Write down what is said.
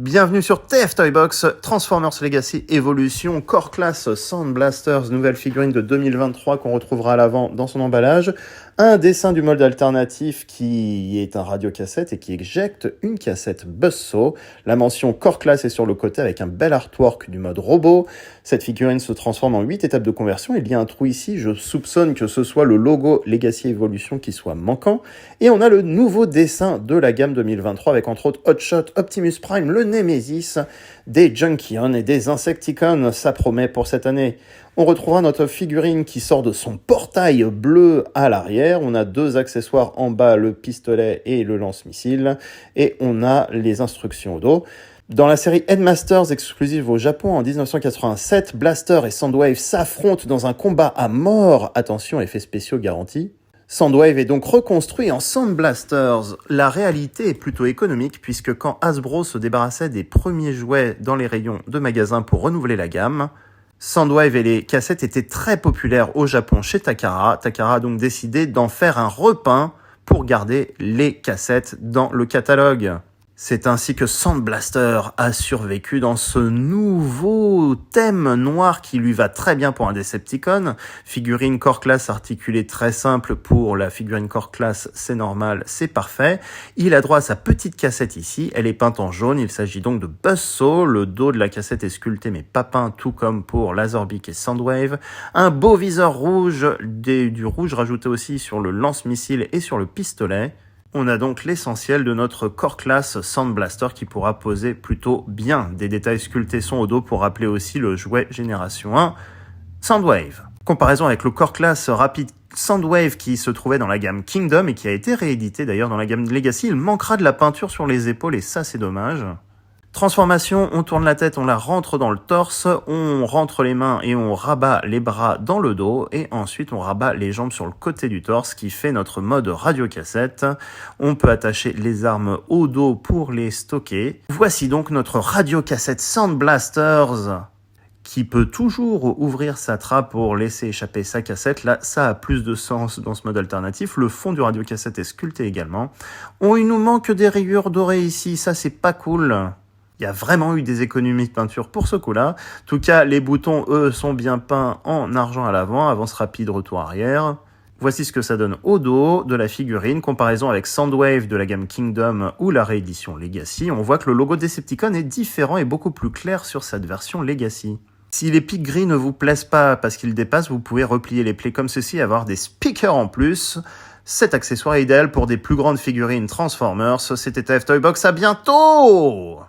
Bienvenue sur TF Toybox, Transformers Legacy Evolution, Core Class Sound Blasters, nouvelle figurine de 2023 qu'on retrouvera à l'avant dans son emballage. Un dessin du molde alternatif qui est un radiocassette et qui éjecte une cassette Buzzsaw. La mention Core Class est sur le côté avec un bel artwork du mode robot. Cette figurine se transforme en 8 étapes de conversion. Il y a un trou ici, je soupçonne que ce soit le logo Legacy Evolution qui soit manquant. Et on a le nouveau dessin de la gamme 2023 avec entre autres Hotshot, Optimus Prime, le Nemesis, des Junkion et des Insecticons. Ça promet pour cette année. On retrouvera notre figurine qui sort de son portail bleu à l'arrière. On a deux accessoires en bas, le pistolet et le lance-missile. Et on a les instructions au dos. Dans la série Headmasters, exclusive au Japon en 1987, Blaster et Soundwave s'affrontent dans un combat à mort. Attention, effets spéciaux garantis. Soundwave est donc reconstruit en Sound Blasters. La réalité est plutôt économique puisque quand Hasbro se débarrassait des premiers jouets dans les rayons de magasins pour renouveler la gamme, Soundwave et les cassettes étaient très populaires au Japon chez Takara. Takara a donc décidé d'en faire un repeint pour garder les cassettes dans le catalogue. C'est ainsi que Sound Blaster a survécu dans ce nouveau thème noir qui lui va très bien pour un Decepticon. Figurine Core Class articulée très simple pour la figurine Core Class, c'est normal, c'est parfait. Il a droit à sa petite cassette ici, elle est peinte en jaune, il s'agit donc de Buzzsaw. Le dos de la cassette est sculpté mais pas peint, tout comme pour Laserbeak et Soundwave. Un beau viseur rouge, du rouge rajouté aussi sur le lance-missile et sur le pistolet. On a donc l'essentiel de notre Core Class Sound Blaster qui pourra poser plutôt bien. Des détails sculptés sont au dos pour rappeler aussi le jouet Génération 1 Soundwave. Comparaison avec le Core Class Rapid Soundwave qui se trouvait dans la gamme Kingdom et qui a été réédité d'ailleurs dans la gamme Legacy, il manquera de la peinture sur les épaules et ça c'est dommage. Transformation, on tourne la tête, on la rentre dans le torse, on rentre les mains et on rabat les bras dans le dos et ensuite on rabat les jambes sur le côté du torse qui fait notre mode radiocassette. On peut attacher les armes au dos pour les stocker. Voici donc notre radiocassette Sound Blasters qui peut toujours ouvrir sa trappe pour laisser échapper sa cassette. Là, ça a plus de sens dans ce mode alternatif. Le fond du radiocassette est sculpté également. Il nous manque des rayures dorées ici, ça c'est pas cool. Il y a vraiment eu des économies de peinture pour ce coup-là. En tout cas, les boutons, eux, sont bien peints en argent à l'avant, avance rapide, retour arrière. Voici ce que ça donne au dos de la figurine. Comparaison avec Soundwave de la gamme Kingdom ou la réédition Legacy. On voit que le logo Decepticon est différent et beaucoup plus clair sur cette version Legacy. Si les pics gris ne vous plaisent pas parce qu'ils dépassent, vous pouvez replier les plaies comme ceci et avoir des speakers en plus. Cet accessoire est idéal pour des plus grandes figurines Transformers. C'était TF Toybox, à bientôt!